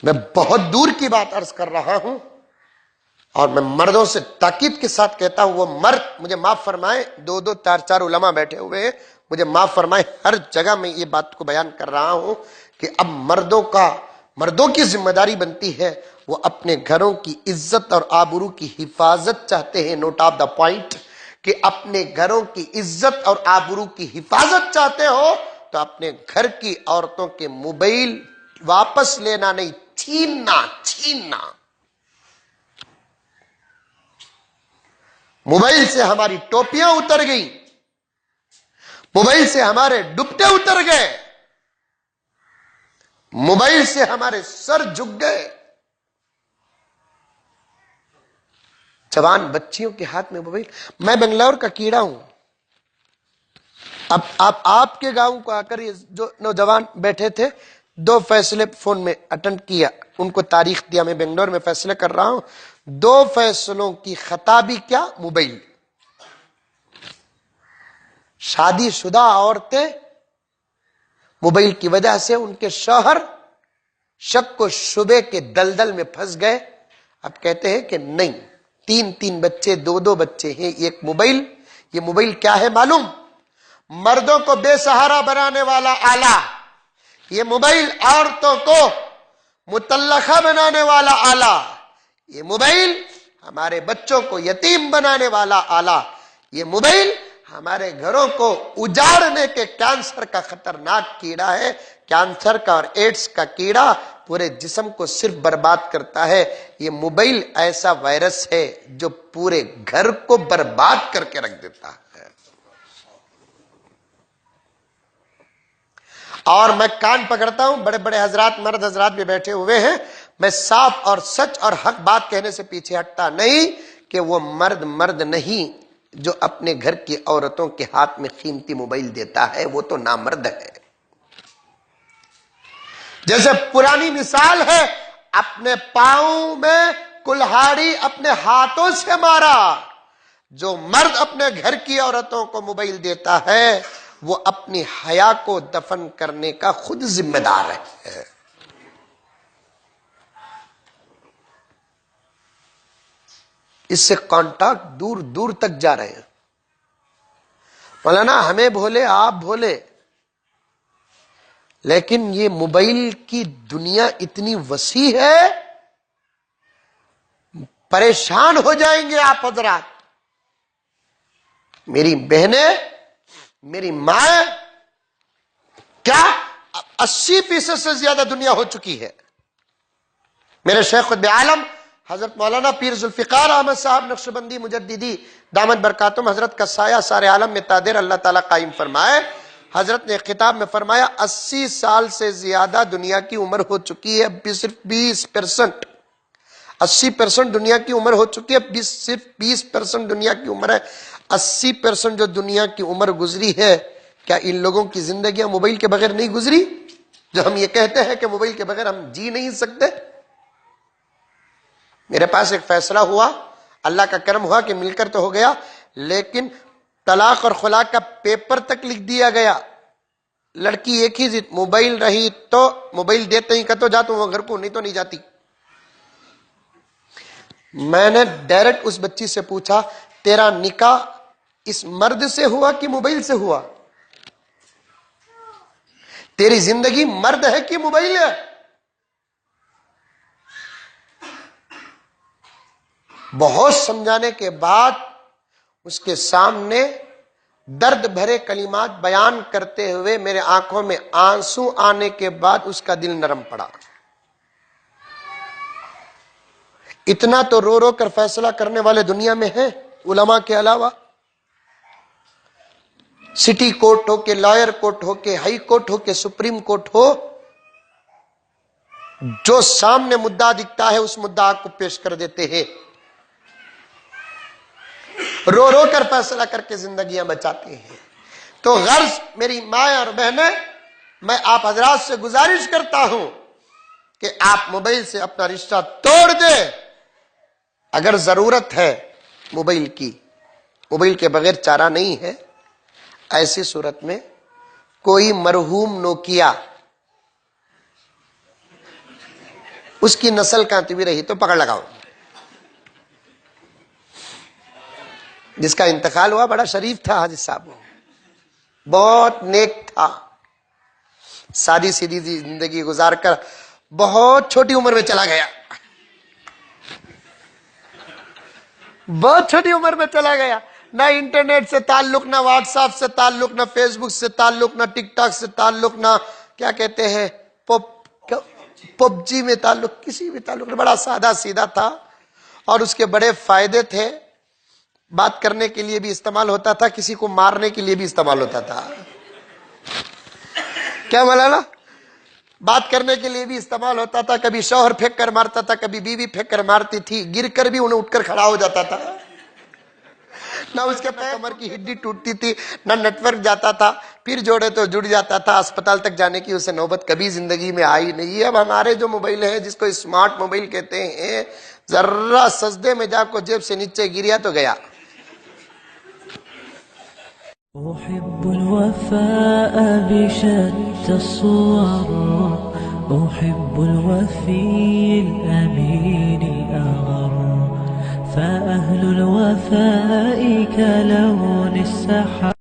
میں بہت دور کی بات عرض کر رہا ہوں اور میں مردوں سے تاکید کے ساتھ کہتا ہوں، وہ مرد مجھے معاف فرمائے، دو دو چار علماء بیٹھے ہوئے ہیں، مجھے معاف فرمائے، ہر جگہ میں یہ بات کو بیان کر رہا ہوں کہ اب مردوں کی ذمہ داری بنتی ہے، وہ اپنے گھروں کی عزت اور آبرو کی حفاظت چاہتے ہیں۔ نوٹ آف دا پوائنٹ، کہ اپنے گھروں کی عزت اور آبرو کی حفاظت چاہتے ہو تو اپنے گھر کی عورتوں کے موبائل واپس لینا نہیں، چھیننا۔ موبائل سے ہماری ٹوپیاں اتر گئی، موبائل سے ہمارے دوپٹے اتر گئے، موبائل سے ہمارے سر جھک گئے۔ جوان بچیوں کے ہاتھ میں موبائل۔ میں بنگلور کا کیڑا ہوں، اب آپ کے گاؤں کو آ کر یہ جو نوجوان بیٹھے تھے، 2 فیصلے فون میں اٹینڈ کیا، ان کو تاریخ دیا، میں بنگلور میں فیصلے کر رہا ہوں، 2 فیصلوں کی خطابی کیا؟ موبائل۔ شادی شدہ عورتیں موبائل کی وجہ سے ان کے شوہر شک و شبے کے دلدل میں پھنس گئے، اب کہتے ہیں کہ نہیں، 3 بچے، 2 بچے ہیں، ایک موبائل۔ یہ موبائل کیا ہے معلوم؟ مردوں کو بے سہارا بنانے والا آلہ، یہ موبائل عورتوں کو مطلقہ بنانے والا آلہ، یہ موبائل ہمارے بچوں کو یتیم بنانے والا آلہ، یہ موبائل ہمارے گھروں کو اجاڑنے کے کینسر کا خطرناک کیڑا ہے۔ کینسر کا اور ایڈز کا کیڑا پورے جسم کو صرف برباد کرتا ہے، یہ موبائل ایسا وائرس ہے جو پورے گھر کو برباد کر کے رکھ دیتا ہے۔ اور میں کان پکڑتا ہوں، بڑے بڑے حضرات، مرد حضرات بھی بیٹھے ہوئے ہیں، میں صاف اور سچ اور حق بات کہنے سے پیچھے ہٹتا نہیں کہ وہ مرد نہیں جو اپنے گھر کی عورتوں کے ہاتھ میں قیمتی موبائل دیتا ہے، وہ تو نامرد ہے۔ جیسے پرانی مثال ہے، اپنے پاؤں میں کلہاڑی اپنے ہاتھوں سے مارا۔ جو مرد اپنے گھر کی عورتوں کو موبائل دیتا ہے وہ اپنی حیا کو دفن کرنے کا خود ذمہ دار ہے۔ اس سے کانٹیکٹ دور دور تک جا رہے ہیں۔ مولانا ہمیں بھولے، آپ بھولے، لیکن یہ موبائل کی دنیا اتنی وسیع ہے، پریشان ہو جائیں گے آپ حضرات۔ میری بہنیں، میری ماں، کیا 80% سے زیادہ دنیا ہو چکی ہے۔ میرے شیخ قطب عالم حضرت مولانا پیر ذوالفقار احمد صاحب نقشبندی مجددی دامت برکاتہم، حضرت کا سایہ سارے عالم میں تادیر اللہ تعالیٰ قائم فرمائے۔ حضرت نے خطاب میں فرمایا 80 سال سے زیادہ دنیا کی عمر ہو چکی ہے، اب صرف 20%، 80% دنیا کی عمر ہو چکی ہے، صرف 20% دنیا کی عمر ہے۔ 80% جو دنیا کی عمر گزری ہے، کیا ان لوگوں کی زندگیاں موبائل کے بغیر نہیں گزری؟ جو ہم یہ کہتے ہیں کہ موبائل کے بغیر ہم جی نہیں سکتے۔ میرے پاس ایک فیصلہ ہوا، اللہ کا کرم ہوا کہ مل کر تو ہو گیا، لیکن طلاق اور خلاق کا پیپر تک لکھ دیا گیا۔ لڑکی ایک ہی ضد، موبائل رہی تو موبائل دیتے ہی کہ تو جاتا ہوں وہ گھر کو، نہیں تو نہیں جاتی۔ میں نے ڈائریکٹ اس بچی سے پوچھا، تیرا نکاح اس مرد سے ہوا کہ موبائل سے ہوا؟ تیری زندگی مرد ہے کہ موبائل ہے؟ بہت سمجھانے کے بعد اس کے سامنے درد بھرے کلمات بیان کرتے ہوئے میرے آنکھوں میں آنسو آنے کے بعد اس کا دل نرم پڑا۔ اتنا تو رو رو کر فیصلہ کرنے والے دنیا میں ہیں علماء کے علاوہ۔ سٹی کورٹ ہو کہ لائر کورٹ ہو کہ ہائی کورٹ ہو کہ سپریم کورٹ ہو، جو سامنے مدعا دکھتا ہے اس مدعا کو پیش کر دیتے ہیں، رو رو کر فیصلہ کر کے زندگیاں بچاتے ہیں۔ تو غرض میری ماں اور بہنیں، میں آپ حضرات سے گزارش کرتا ہوں کہ آپ موبائل سے اپنا رشتہ توڑ دیں۔ اگر ضرورت ہے موبائل کی، موبائل کے بغیر چارہ نہیں ہے، ایسی صورت میں کوئی مرحوم نوکیا، اس کی نسل کانتی بھی رہی تو پکڑ لگاؤ. جس کا انتقال ہوا بڑا شریف تھا حاجی صاحب، بہت نیک تھا، سادی سیدھی زندگی گزار کر بہت چھوٹی عمر میں چلا گیا، بہت چھوٹی عمر میں چلا گیا. نہ انٹرنیٹ سے تعلق، نہ واٹس ایپ سے تعلق، نہ فیس بک سے تعلق، نہ ٹک ٹاک سے تعلق، نہ کیا کہتے ہیں پب جی میں تعلق، کسی بھی تعلق نہیں. بڑا سادہ سیدھا تھا اور اس کے بڑے فائدے تھے. بات کرنے کے لیے بھی استعمال ہوتا تھا، کسی کو مارنے کے لیے بھی استعمال ہوتا تھا. کیا مولانا؟ بات کرنے کے لیے بھی استعمال ہوتا تھا. کبھی شوہر پھینک کر مارتا تھا، کبھی بیوی پھینک کر مارتی تھی، گر کر بھی انہیں اٹھ کر کھڑا ہو جاتا تھا. نہ اس کے کمر کی ہڈی ٹوٹتی تھی، نہ نیٹ ورک جاتا تھا، پھر جوڑے تو جڑ جاتا تھا. اسپتال تک جانے کی اسے نوبت کبھی زندگی میں آئی نہیں. اب ہمارے جو موبائل ہے جس کو اسمارٹ موبائل کہتے ہیں، ذرا سجدے میں جا کو جیب سے نیچے گریا تو گیا. أحب الوفاء بشتى الصور، أحب الوفي الأمين الأغر، فأهل الوفاء كلون السحاب.